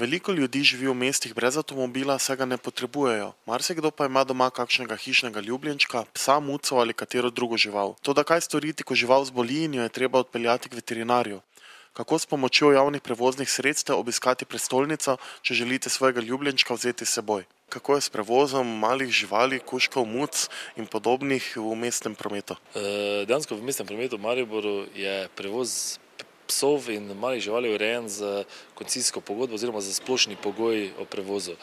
Veliko ljudi živi v mestih brez avtomobila, saj ga ne potrebujejo. Marsikdo pa ima doma kakšnega hišnega ljubljenčka, psa, muco ali katero drugo žival. Toda kaj storiti, ko žival zboli in jo je treba odpeljati k veterinarju? Kako s pomočjo javnih prevoznih sredstev obiskati prestolnico, če želite svojega ljubljenčka vzeti s seboj? Kako je s prevozom malih živali, kužkov, muc in podobnih v mestnem prometu? Dejansko v mestnem prometu v Mariboru je prevoz psov in malih živali urejen z koncesijsko pogodbo oziroma za splošni pogoj o prevozu.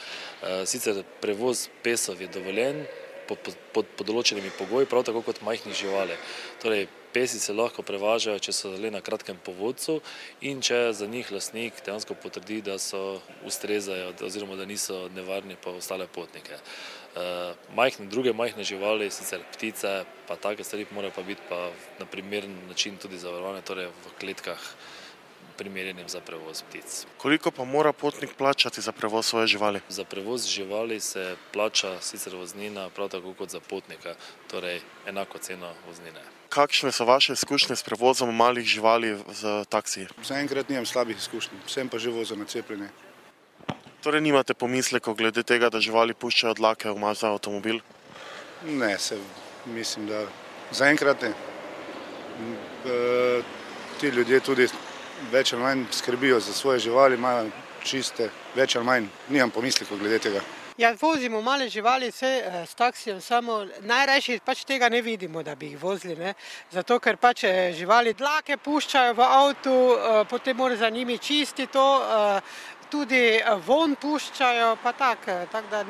Sicer prevoz pesov je dovoljen pod določenimi pogoji, prav tako kot majhnih živali. Torej, pesi se lahko prevažajo, če so le na kratkem povodcu in če za njih lastnik dejansko potrdi, da so ustrezajo oziroma da niso nevarni pa ostale potnike. Druge majhne živali, sicer ptice, pa take stvari morajo pa biti pa na primeren način tudi zavarovane, torej v kletkah primerjenim za prevoz ptic. Koliko pa mora potnik plačati za prevoz svoje živali? Za prevoz živali se plača sicer voznina, prav tako kot za potnika, torej enako ceno voznine. Kakšne so vaše izkušnje s prevozom malih živali z taksiji? Zaenkrat nimam slabih izkušenj, sem pa že vozil na cepljenje. Torej nimate pomislekov glede tega, da živali puščajo dlake v za avtomobil? Ne, mislim, da zaenkrat ne. Ti ljudje tudi več ali manj skrbijo za svoje živali, imajo čiste, več ali manj, nimam pomislekov glede tega. Ja, vozimo male živali s taksijem, samo najrajši pač tega ne vidimo, da bi jih vozili, ne. Zato, ker pač živali dlake puščajo v avtu, potem mora za njimi čistiti to, tudi von puščajo, pa tako da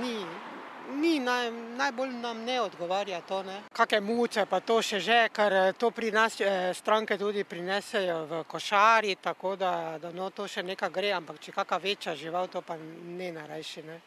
najbolj nam ne odgovarja to, ne. Kake muce pa to še, ker to pri nas stranke tudi prinesejo v košari, tako da no to še nekaj gre, ampak če kaka večja žival, to pa ne najrajši, ne.